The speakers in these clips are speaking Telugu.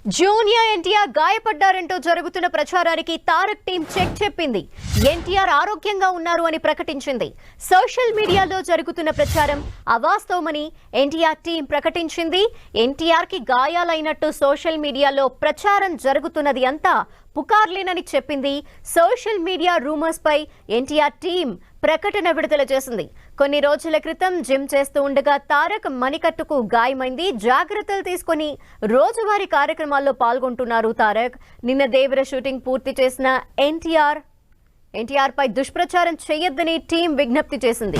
జూనియర్ ఎన్టీఆర్ గాయపడ్డారంటూ జరుగుతున్న ప్రచారానికి తారక్ టీం చెక్ చెప్పింది. ఎన్టీఆర్ ఆరోగ్యంగా ఉన్నారు అని ప్రకటించింది. సోషల్ మీడియాలో జరుగుతున్న ప్రచారం అవాస్తవమని ఎన్టీఆర్ టీం ప్రకటించింది. ఎన్టీఆర్ కి గాయాలైనట్టు సోషల్ మీడియాలో ప్రచారం జరుగుతున్నది అంతా పుకార్లేనని చెప్పింది. సోషల్ మీడియా రూమర్స్ పై ఎన్టీఆర్ టీం ప్రకటన విడుదల చేసింది. కొన్ని రోజుల క్రితం జిమ్ చేస్తూ ఉండగా తారక్ మణికట్టుకు గాయమైంది. జాగ్రత్తలు తీసుకుని రోజువారీ కార్యక్రమాల్లో పాల్గొంటున్నారు తారక్. నిన్న దేవర షూటింగ్ పూర్తి చేసిన ఎన్టీఆర్ పై దుష్ప్రచారం చేయొద్దని టీం విజ్ఞప్తి చేసింది.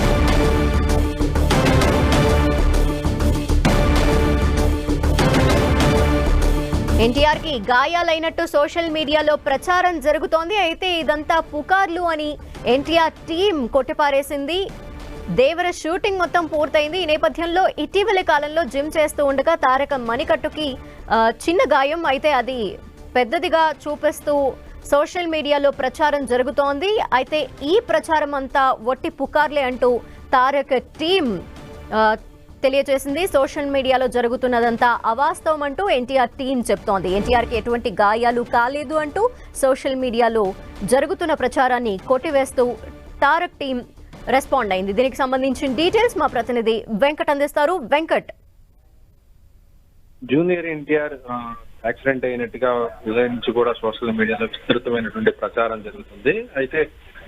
ఎన్టీఆర్ కి గాయాలైనట్టు సోషల్ మీడియాలో ప్రచారం జరుగుతోంది. అయితే ఇదంతా పుకార్లు అని ఎన్టీఆర్ టీం కొట్టిపారేసింది. దేవర షూటింగ్ మొత్తం పూర్తయింది. ఈ నేపథ్యంలో ఇటీవలి కాలంలో జిమ్ చేస్తూ ఉండగా తారక మణికట్టుకి చిన్న గాయం, అయితే అది పెద్దదిగా చూపిస్తూ సోషల్ మీడియాలో ప్రచారం జరుగుతోంది. అయితే ఈ ప్రచారం అంతా ఒట్టి పుకార్లే అంటూ తారక్ టీం తెలియజేసింది. సోషల్ మీడియాలో జరుగుతున్నదంతా అవాస్తవం అంటూ ఎన్టీఆర్ టీం చెప్తోంది. ఎన్టీఆర్ కి ఎటువంటి గాయాలు కాలేదు అంటూ సోషల్ మీడియాలో జరుగుతున్న ప్రచారాన్ని కొట్టివేస్తూ తారక్ టీం రెస్పాండ్ అయింది. దీనికి సంబంధించిన డీటెయిల్స్ మా ప్రతినిధి వెంకట్ అందిస్తారు. వెంకట్, జూనియర్ ఎన్టీఆర్ యాక్సిడెంట్ అయినట్టుగా ఉదయం నుంచి కూడా సోషల్ మీడియాలో విస్తృతమైనటువంటి ప్రచారం జరుగుతుంది. అయితే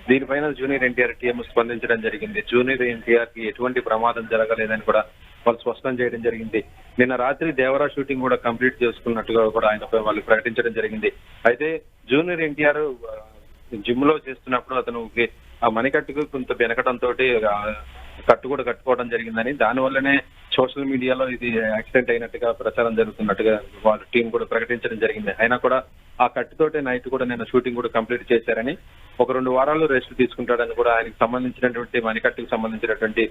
దీనిపైన జూనియర్ ఎన్టీఆర్ టీఎం స్పందించడం జరిగింది. జూనియర్ ఎన్టీఆర్ కి ఎటువంటి ప్రమాదం జరగలేదని కూడా వాళ్ళు స్పష్టం చేయడం జరిగింది. నిన్న రాత్రి దేవరా షూటింగ్ కూడా కంప్లీట్ చేసుకున్నట్టుగా కూడా ఆయనపై వాళ్ళు ప్రకటించడం జరిగింది. అయితే జూనియర్ ఎన్టీఆర్ జిమ్ లో చేస్తున్నప్పుడు అతను ఆ మణికట్టుకు కొంత వెనకడంతో కట్టు కూడా కట్టుకోవడం జరిగిందని, దానివల్లనే సోషల్ మీడియాలో ఇది యాక్సిడెంట్ అయినట్టుగా ప్రచారం జరుగుతున్నట్టుగా వాళ్ళ టీం కూడా ప్రకటించడం జరిగింది. అయినా కూడా ఆ కట్టుతోటే నైట్ కూడా నేను షూటింగ్ కూడా కంప్లీట్ చేశారని, ఒక 2 వారాలు రెస్ట్ తీసుకుంటాడని కూడా ఆయనకు సంబంధించినటువంటి మణికట్టుకు సంబంధించినటువంటి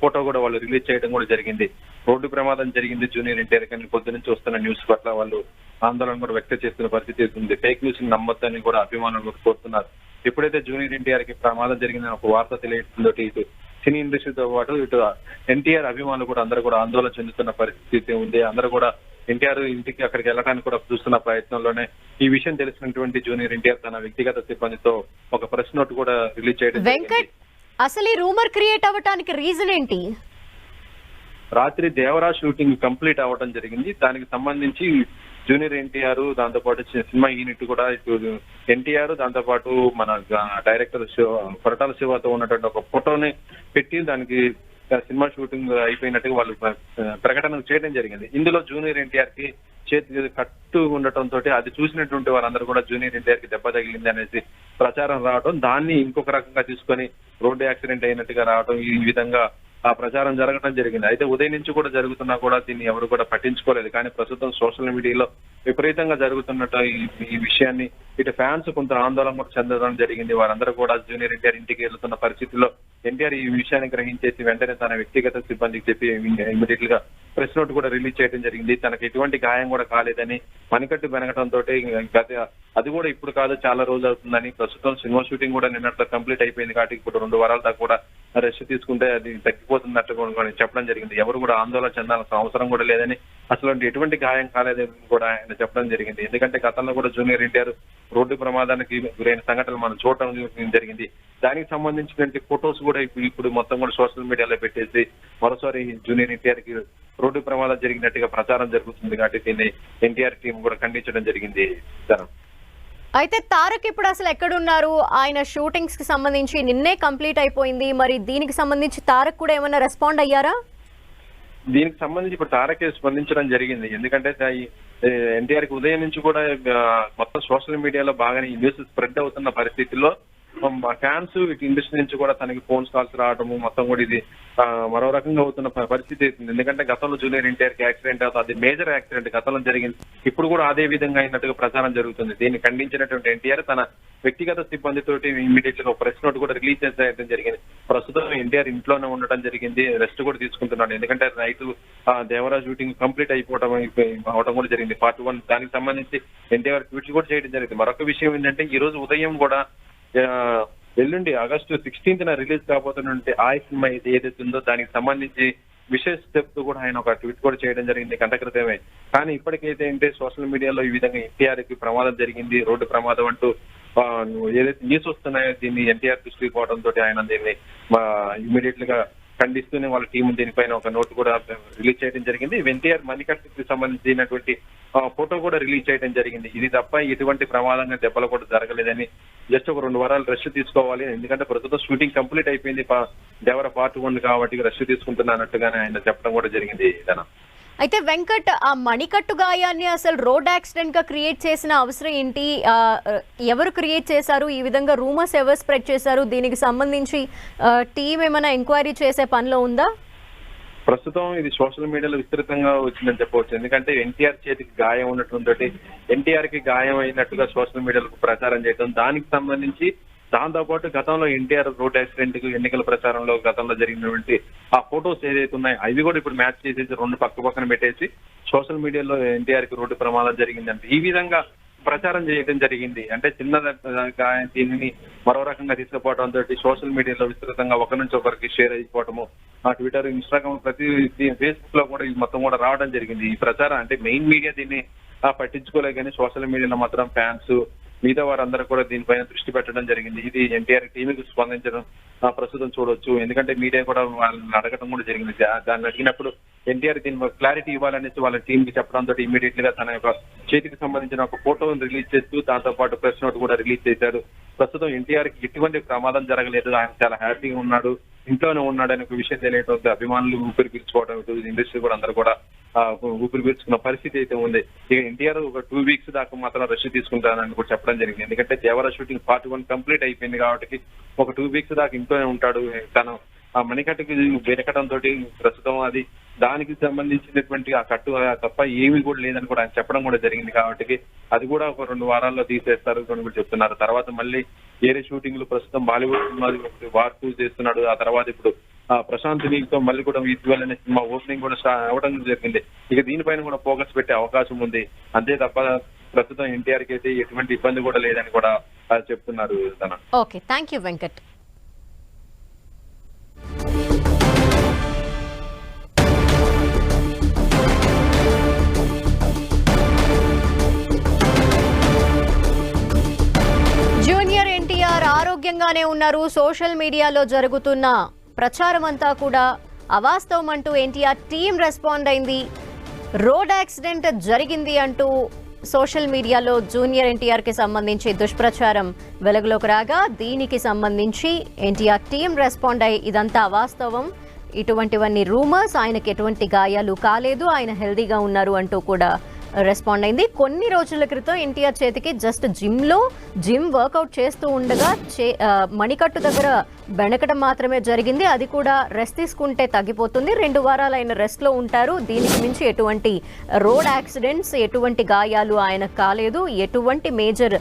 ఫోటో కూడా వాళ్ళు రిలీజ్ చేయడం కూడా జరిగింది. రోడ్డు ప్రమాదం జరిగింది జూనియర్ ఎన్టీఆర్ కానీ పొద్దు నుంచి వస్తున్న న్యూస్ పట్ల వాళ్ళు ఆందోళన కూడా వ్యక్తం చేస్తున్న పరిస్థితి ఉంది. ఫేక్ న్యూస్ నమ్మొద్దని కూడా అభిమానులు కూడా కోరుతున్నారు. ఎప్పుడైతే జూనియర్ ఎన్టీఆర్ కి ప్రమాదం జరిగిందని ఒక వార్త తెలియజేస్తుందో ఇటు సినీ ఇండస్ట్రీతో పాటు ఇటు ఎన్టీఆర్ అభిమానులు కూడా అందరూ కూడా ఆందోళన చెందుతున్న పరిస్థితి ఉంది. అందరూ కూడా ఎన్టీఆర్ ఇంటికి అక్కడికి వెళ్ళడానికి కూడా చూస్తున్న ప్రయత్నంలోనే ఈ విషయం తెలిసినటువంటి జూనియర్ ఎన్టీఆర్ తన వ్యక్తిగత సిబ్బందితో ఒక ప్రెస్ నోట్ కూడా రిలీజ్ చేయడం. వెంకట్, అసలు ఈ రూమర్ క్రియేట్ అవ్వడానికి రీజన్ ఏంటి? రాత్రి దేవరా షూటింగ్ కంప్లీట్ అవ్వడం జరిగింది. దానికి సంబంధించి జూనియర్ ఎన్టీఆర్, దాంతోపాటు సినిమా యూనిట్ కూడా ఇటు ఎన్టీఆర్, దాంతోపాటు మన డైరెక్టర్ కొరటాల శివతో ఉన్నటువంటి ఒక ఫోటోని పెట్టి దానికి సినిమా షూటింగ్ అయిపోయినట్టుగా వాళ్ళు ప్రకటన చేయడం జరిగింది. ఇందులో జూనియర్ ఎన్టీఆర్ కి చేతి కట్టు ఉండటంతో అది చూసినటువంటి వారందరూ కూడా జూనియర్ ఎన్టీఆర్ కి దెబ్బ తగిలింది అనేసి ప్రచారం రావడం, దాన్ని ఇంకొక రకంగా తీసుకొని రోడ్డు యాక్సిడెంట్ అయినట్టుగా రావడం, ఈ విధంగా ఆ ప్రచారం జరగడం జరిగింది. అయితే ఉదయం నుంచి కూడా జరుగుతున్నా కూడా దీన్ని ఎవరు కూడా పట్టించుకోలేదు. కానీ ప్రస్తుతం సోషల్ మీడియాలో విపరీతంగా జరుగుతున్నట్టు ఈ విషయాన్ని ఇటు ఫ్యాన్స్ కొంత ఆందోళన కూడా చెందడం జరిగింది. వారందరూ కూడా జూనియర్ ఎన్టీఆర్ ఇంటికి వెళ్తున్న పరిస్థితుల్లో ఎన్టీఆర్ ఈ విషయాన్ని గ్రహించేసి వెంటనే తన వ్యక్తిగత సిబ్బందికి చెప్పి ఇమీడియట్ గా ప్రెస్ నోట్ కూడా రిలీజ్ చేయడం జరిగింది. తనకు ఎటువంటి గాయం కూడా కాలేదని, మణికట్టు బెనగటంతో అది కూడా ఇప్పుడు కాదు చాలా రోజులు అవుతుందని, ప్రస్తుతం సినిమా షూటింగ్ కూడా నిన్నట్లో కంప్లీట్ అయిపోయింది కాబట్టి ఇప్పుడు 2 వారాల దాకా కూడా రెస్ట్ తీసుకుంటే అది తగ్గిపోతున్నట్టు కూడా చెప్పడం జరిగింది. ఎవరు కూడా ఆందోళన చెందాల్సిన అవసరం కూడా లేదని, అసలు ఎటువంటి గాయం కాలేదని కూడా ఆయన చెప్పడం జరిగింది. ఎందుకంటే గతంలో కూడా జూనియర్ ఎన్టీఆర్ రోడ్డు ప్రమాదానికి గురైన సంఘటనలు మనం చూడటం జరిగింది. దానికి సంబంధించినటువంటి ఫొటోస్ కూడా ఇప్పుడు మొత్తం కూడా సోషల్ మీడియాలో పెట్టేసి మరోసారి జూనియర్ ఎన్టీఆర్ కి రోడ్డు ప్రమాదం జరిగినట్టుగా ప్రచారం జరుగుతుంది కాబట్టి దీన్ని ఎన్టీఆర్ టీం కూడా ఖండించడం జరిగింది. అయితే తారక్ ఇప్పుడు అసలు ఎక్కడున్నారు? ఆయన షూటింగ్స్ కి సంబంధించి నిన్నే కంప్లీట్ అయిపోయింది. మరి దీనికి సంబంధించి తారక్ కూడా ఏమైనా రెస్పాండ్ అయ్యారా? దీనికి సంబంధించి ఇప్పుడు తారక్ స్పందించడం జరిగింది. ఎందుకంటే ఎన్టీఆర్ కి ఉదయం నుంచి కూడా మొత్తం సోషల్ మీడియాలో బాగానే ఈ న్యూస్ స్ప్రెడ్ అవుతున్న పరిస్థితుల్లో ఫ్యాన్స్ ఇటు ఇండస్ట్రీ నుంచి కూడా తనకి ఫోన్స్ కాల్స్ రావడము మొత్తం కూడా ఇది మరో రకంగా అవుతున్న పరిస్థితి. ఎందుకంటే గతంలో జూనియర్ ఎన్టీఆర్ కి యాక్సిడెంట్ అవుతుంది, అది మేజర్ యాక్సిడెంట్ గతంలో జరిగింది. ఇప్పుడు కూడా అదే విధంగా అయినట్టుగా ప్రచారం జరుగుతుంది. దీన్ని ఖండించినటువంటి ఎన్టీఆర్ తన వ్యక్తిగత సిబ్బందితోటి ఇమీడియట్ గా ప్రెస్ నోట్ కూడా రిలీజ్ చేయడం జరిగింది. ప్రస్తుతం ఎన్టీఆర్ ఇంట్లోనే ఉండటం జరిగింది, రెస్ట్ కూడా తీసుకుంటున్నాడు. ఎందుకంటే నైట్ దేవరా షూటింగ్ కంప్లీట్ అవడం కూడా జరిగింది పార్ట్ 1. దానికి సంబంధించి ఎన్టీఆర్ ట్వీట్ కూడా చేయడం జరిగింది. మరొక విషయం ఏంటంటే ఈ రోజు ఉదయం కూడా ఎల్లుండి ఆగస్టు 16న రిలీజ్ కాబోతున్నటువంటి ఆ సినిమా ఏదైతే ఉందో దానికి సంబంధించి విషెస్ చెప్తూ కూడా ఆయన ఒక ట్వీట్ కూడా చేయడం జరిగింది గంట క్రితమే. కానీ ఇప్పటికైతే ఏంటి సోషల్ మీడియాలో ఈ విధంగా ఎన్టీఆర్ కి ప్రమాదం జరిగింది, రోడ్డు ప్రమాదం అంటూ ఏదైతే న్యూస్ వస్తున్నాయో దీన్ని ఎన్టీఆర్ దృష్టికి పోవడంతో ఆయన దీన్ని ఇమీడియట్ గా ఖండిస్తూనే వాళ్ళ టీం దీనిపైన ఒక నోట్ కూడా రిలీజ్ చేయడం జరిగింది. ఎన్టీఆర్ మణికట్టుకి సంబంధించినటువంటి ఫోటో కూడా రిలీజ్ చేయడం జరిగింది. ఇది తప్ప ఎటువంటి ప్రమాదంగా దెబ్బలు కూడా జరగలేదని, జస్ట్ ఒక 2 వారాలు రెస్ట్ తీసుకోవాలి, ఎందుకంటే ప్రస్తుతం షూటింగ్ కంప్లీట్ అయిపోయింది దేవర పార్ట్ 1 కాబట్టి రెస్ట్ తీసుకుంటున్నా అన్నట్టుగానే ఆయన చెప్పడం కూడా జరిగింది. అయితే వెంకట్, ఆ మణికట్టు గాయాన్ని అసలు రోడ్ యాక్సిడెంట్ గా క్రియేట్ చేసిన అవసరం ఏంటి? ఎవరు క్రియేట్ చేశారు? ఈ విధంగా రూమర్స్ ఎవరు స్ప్రెడ్ చేశారు? దీనికి సంబంధించి టీం ఏమైనా ఎంక్వైరీ చేసే పనిలో ఉందా? ప్రస్తుతం ఇది సోషల్ మీడియాలో విస్తృతంగా వచ్చిందని చెప్పవచ్చు. ఎందుకంటే ఎన్టీఆర్ చేతికి గాయం ఉన్నటువంటి, ఎన్టీఆర్ కి గాయం అయినట్టుగా సోషల్ మీడియాలో ప్రచారం చేయడం, దానికి సంబంధించి దాంతో పాటు గతంలో ఎన్టీఆర్ రోడ్ యాక్సిడెంట్ కు ఎన్నికల ప్రచారంలో గతంలో జరిగినటువంటి ఆ ఫొటోస్ ఏదైతే ఉన్నాయో అవి కూడా ఇప్పుడు మ్యాచ్ చేసేసి 2 పక్కన పెట్టేసి సోషల్ మీడియాలో ఎన్టీఆర్ కి రోడ్డు ప్రమాదం జరిగిందంటే ఈ విధంగా ప్రచారం చేయడం జరిగింది. అంటే చిన్న దీనిని మరో రకంగా తీసుకుపోవడంతో సోషల్ మీడియాలో విస్తృతంగా ఒకరి నుంచి ఒకరికి షేర్ అయిపోవటము, ఆ ట్విట్టర్, ఇన్స్టాగ్రామ్, ప్రతి ఫేస్బుక్ లో కూడా ఇది మొత్తం కూడా రావడం జరిగింది. ఈ ప్రచారం అంటే మెయిన్ మీడియా దీన్ని పట్టించుకోలే, కానీ సోషల్ మీడియాలో మాత్రం ఫ్యాన్స్ మిగతా వారందరూ కూడా దీనిపైన దృష్టి పెట్టడం జరిగింది. ఇది ఎన్టీఆర్ టీంకి స్పందించడం ప్రస్తుతం చూడొచ్చు. ఎందుకంటే మీడియా కూడా వాళ్ళని అడగడం కూడా జరిగింది. దాన్ని అడిగినప్పుడు ఎన్టీఆర్ దీని క్లారిటీ ఇవ్వాలనేసి వాళ్ళ టీం కి చెప్పడంతో ఇమీడియట్ గా తన యొక్క చేతికి సంబంధించిన ఒక ఫోటోను రిలీజ్ చేస్తూ దాంతో పాటు ప్రెస్ నోట్ కూడా రిలీజ్ చేశారు. ప్రస్తుతం ఎన్టీఆర్ కి ఎటువంటి ప్రమాదం జరగలేదు, ఆయన చాలా హ్యాపీగా ఉన్నాడు, ఇంట్లోనే ఉన్నాడు అనే ఒక విషయం తెలియటం అభిమానులు ఊపిరి పీల్చుకోవడం, ఇండస్ట్రీ కూడా అందరూ కూడా ఊపిరి పీల్చుకున్న పరిస్థితి అయితే ఉంది. ఇక ఎన్టీఆర్ ఒక 2 వీక్స్ దాకా మాత్రం రెస్ట్ తీసుకుంటానని కూడా చెప్పడం జరిగింది. ఎందుకంటే దేవర షూటింగ్ పార్ట్ 1 కంప్లీట్ అయిపోయింది కాబట్టి ఒక 2 వీక్స్ దాకా ఇంట్లోనే ఉంటాడు. తను ఆ మణికట్టుకి వెనకడంతో ప్రస్తుతం అది దానికి సంబంధించినటువంటి ఆ కట్టు తప్ప ఏమీ కూడా లేదని కూడా ఆయన చెప్పడం కూడా జరిగింది. కాబట్టి అది కూడా ఒక 2 వారాల్లో తీసేస్తారు అని కూడా చెప్తున్నారు. తర్వాత మళ్ళీ వేరే షూటింగ్లు ప్రస్తుతం బాలీవుడ్ వార్ 2 చేస్తున్నాడు. ఆ తర్వాత ఇప్పుడు ప్రశాంత్ నీల్తో మళ్ళీ కూడా ఈక్వల్ అనే సినిమా ఓపెనింగ్ కూడా అవ్వడం జరిగింది. ఇక దీనిపైన కూడా ఫోకస్ పెట్టే అవకాశం ఉంది. అంతే తప్ప ప్రస్తుతం ఎన్టీఆర్ కి అయితే ఎటువంటి ఇబ్బంది కూడా లేదని కూడా చెప్తున్నారు. Okay, thank you Venkat. Junior NTR ఆరోగ్యంగానే ఉన్నారు. సోషల్ మీడియాలో జరుగుతున్న ప్రచారం అంతా కూడా అవాస్తవం అంటూ ఎన్టీఆర్ టీం రెస్పాండ్ అయింది. రోడ్ యాక్సిడెంట్ జరిగింది అంటూ సోషల్ మీడియాలో జూనియర్ ఎన్టీఆర్ కి సంబంధించి దుష్ప్రచారం వెలుగులోకి రాగా దీనికి సంబంధించి ఎన్టీఆర్ టీం రెస్పాండ్ అయ్యి ఇదంతా అవాస్తవం, ఇటువంటివన్నీ రూమర్స్, ఆయనకి ఎటువంటి గాయాలు కాలేదు, ఆయన హెల్దీగా ఉన్నారు అంటూ కూడా రెస్పాండ్ అయింది. కొన్ని రోజుల క్రితం ఎన్టీఆర్ చేతికి జస్ట్ జిమ్ వర్కౌట్ చేస్తూ ఉండగా మణికట్టు దగ్గర బెణకడం మాత్రమే జరిగింది. అది కూడా రెస్ట్ తీసుకుంటే తగ్గిపోతుంది. 2 వారాలు ఆయన రెస్ట్ లో ఉంటారు. దీనికి మించి ఎటువంటి రోడ్ యాక్సిడెంట్స్, ఎటువంటి గాయాలు ఆయనకు కాలేదు, ఎటువంటి మేజర్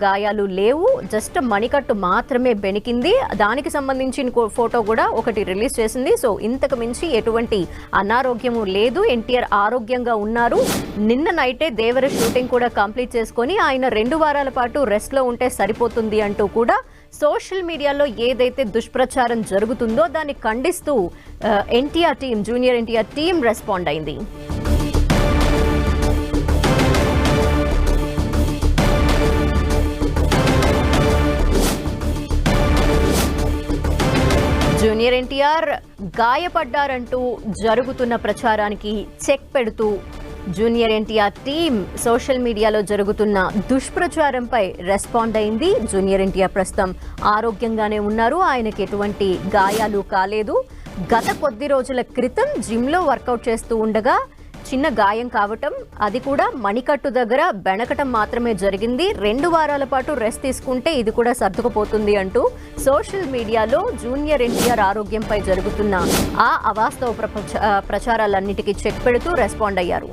గాయాలు లేవు. జస్ట్ మణికట్టు మాత్రమే బెణికింది. దానికి సంబంధించిన ఫోటో కూడా ఒకటి రిలీజ్ చేసింది. సో ఇంతకు మించి ఎటువంటి అనారోగ్యము లేదు, ఎన్టీఆర్ ఆరోగ్యంగా ఉన్నారు. నిన్న నైటే దేవర షూటింగ్ కూడా కంప్లీట్ చేసుకొని ఆయన 2 వారాల పాటు రెస్ట్ లో ఉంటే సరిపోతుంది అంటూ కూడా సోషల్ మీడియాలో ఏదైతే దుష్ప్రచారం జరుగుతుందో దాన్ని ఖండిస్తూ NTR team, junior NTR team respond అయింది. జూనియర్ ఎన్టీఆర్ గాయపడ్డారంటూ జరుగుతున్న ప్రచారానికి చెక్ పెడుతూ జూనియర్ ఎన్టీఆర్ టీం సోషల్ మీడియాలో జరుగుతున్న దుష్ప్రచారంపై రెస్పాండ్ అయింది. జూనియర్ ఎన్టీఆర్ ప్రస్తుతం ఆరోగ్యంగానే ఉన్నారు. ఆయనకి ఎటువంటి గాయాలు కాలేదు. గత కొద్ది రోజుల క్రితం జిమ్లో వర్కౌట్ చేస్తూ ఉండగా చిన్న గాయం కావటం, అది కూడా మణికట్టు దగ్గర బెణకటం మాత్రమే జరిగింది. 2 వారాల పాటు రెస్ట్ తీసుకుంటే ఇది కూడా సర్దుకుపోతుంది అంటూ సోషల్ మీడియాలో జూనియర్ ఎన్టీఆర్ ఆరోగ్యంపై జరుగుతున్న ఆ అవాస్తవ ప్రచారాలన్నిటికీ చెక్ పెడుతూ రెస్పాండ్ అయ్యారు.